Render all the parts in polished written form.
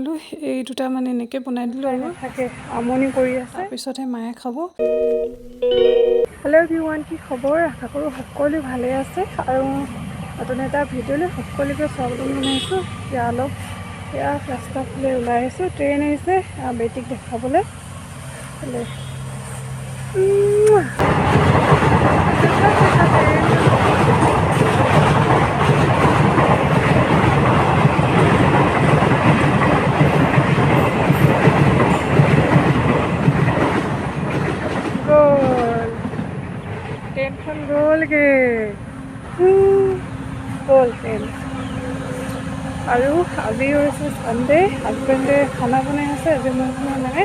বনালোঁ এই দুটা মানে এনেকৈ বনাই দিলোঁ আৰু থাকে আমনি কৰি আছে তাৰপিছতহে মায়ে খাব হেল্ল' এভৰিৱান কি খবৰ আশা কৰোঁ সকলো ভালে আছে আৰু নতুন এটা ভিডিঅ'লৈ সকলোকে স্বাগতম জনাইছোঁ এতিয়া অলপ এয়া ৰাস্তাৰ ফালে ওলাই আহিছোঁ ট্ৰেইন আহিছে বেটিক দেখাবলৈ ট্ৰেইনখন গ'লগৈ গ'ল ট্ৰেইন আৰু আজি হৈছে ছানডে হাজবেণ্ডে খানা বনাই আছে আজি মই খোৱা নাই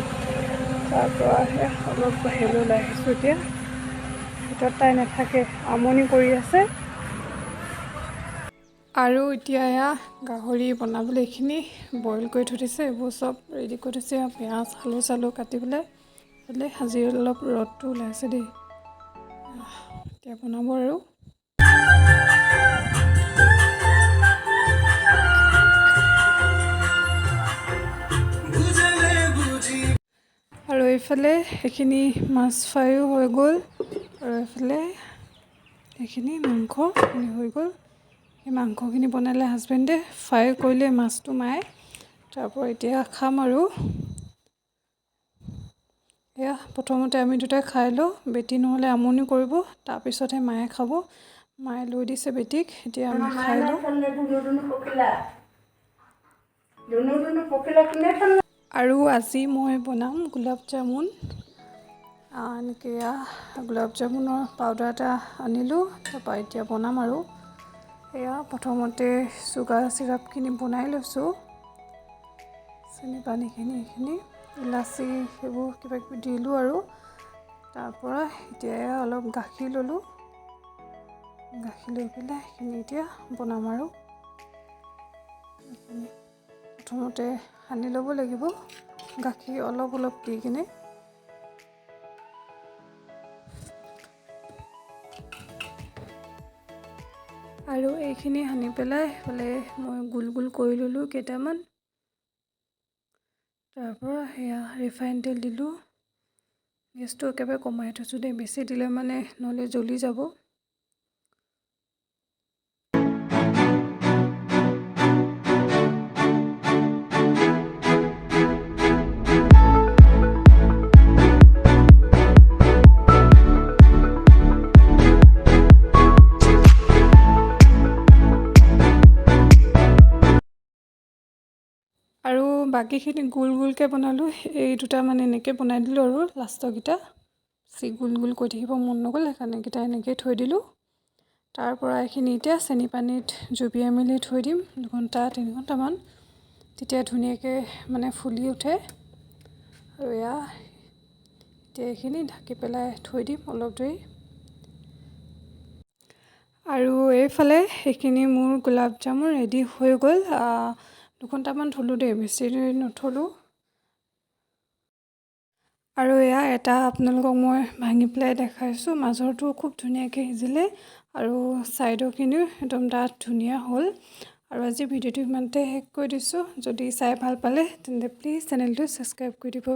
তাৰপৰা অলপ বাহিৰলৈ ওলাই আহিছোঁ এতিয়া ভিতৰত তাই নাথাকে আমনি কৰি আছে আৰু এতিয়া এয়া গাহৰি বনাবলৈ এইখিনি বইল কৰি থৈ দিছে এইবোৰ চব ৰেডি কৰি থৈছে পিঁয়াজ আলু চালু কাটি পেলাই আজি অলপ ৰ'দটো ওলাইছে দেই এতিয়া বনাব আৰু এইফালে সেইখিনি মাছ ফ্ৰাইও হৈ গ'ল আৰু এইফালে সেইখিনি মাংসখিনি হৈ গ'ল সেই মাংসখিনি বনালে হাজবেণ্ডে ফ্ৰাই কৰিলে মাছটো মায়ে তাৰপৰা এতিয়া খাম আৰু এয়া প্ৰথমতে আমি দুটাই খাই লওঁ বেটি নহ'লে আমনি কৰিব তাৰপিছতহে মায়ে খাব মায়ে লৈ দিছে বেটিক এতিয়া আমি খাই লওঁ আৰু আজি মই বনাম গোলাপ জামুন এনেকৈ গোলাপ জামুনৰ পাউডাৰ এটা আনিলোঁ তাৰপৰা এতিয়া বনাম আৰু এয়া প্ৰথমতে চুগাৰ চিৰাপখিনি বনাই লৈছোঁ চেনি পানীখিনি এইখিনি ইলাচি সেইবোৰ কিবা কিবি দিলোঁ আৰু তাৰপৰা এতিয়া অলপ গাখীৰ ল'লোঁ গাখীৰ লৈ পেলাই সেইখিনি এতিয়া বনাম আৰু প্ৰথমতে সানি ল'ব লাগিব গাখীৰ অলপ অলপ দি কিনে আৰু এইখিনি সানি পেলাই এইফালে মই গোল গোল কৰি ল'লোঁ কেইটামান তাৰপৰা সেয়া ৰিফাইন তেল দিলোঁ গেছটো একেবাৰে কমাই থৈছোঁ দেই বেছি দিলে মানে নহ'লে জ্বলি যাব আৰু বাকীখিনি গোল গোলকৈ বনালোঁ এই দুটা মানে এনেকৈ বনাই দিলোঁ আৰু লাষ্টৰকেইটা গোল গোল কৰি থাকিব মন নগ'ল সেইকাৰণে এইকেইটা এনেকৈ থৈ দিলোঁ তাৰপৰা এইখিনি এতিয়া চেনি পানীত জুবিয়াই মেলি থৈ দিম 2 ঘণ্টা 3 ঘণ্টামান তেতিয়া ধুনীয়াকৈ মানে ফুলি উঠে আৰু এয়া এতিয়া এইখিনি ঢাকি পেলাই থৈ দিম অলপ দেৰি আৰু এইফালে সেইখিনি মোৰ গোলাপ জামুন ৰেডি হৈ গ'ল 2 ঘণ্টামান থ'লোঁ দেই বেছি দেৰি নথলোঁ আৰু এয়া এটা আপোনালোকক মই ভাঙি পেলাই দেখাইছোঁ মাজৰটো খুব ধুনীয়াকৈ সিজিলে আৰু ছাইডৰখিনিও একদম ডাঠ ধুনীয়া হ'ল আৰু আজি ভিডিঅ'টো ইমানতে শেষ কৰি দিছোঁ যদি চাই ভাল পালে তেন্তে প্লিজ চেনেলটো ছাবস্ক্ৰাইব কৰি দিব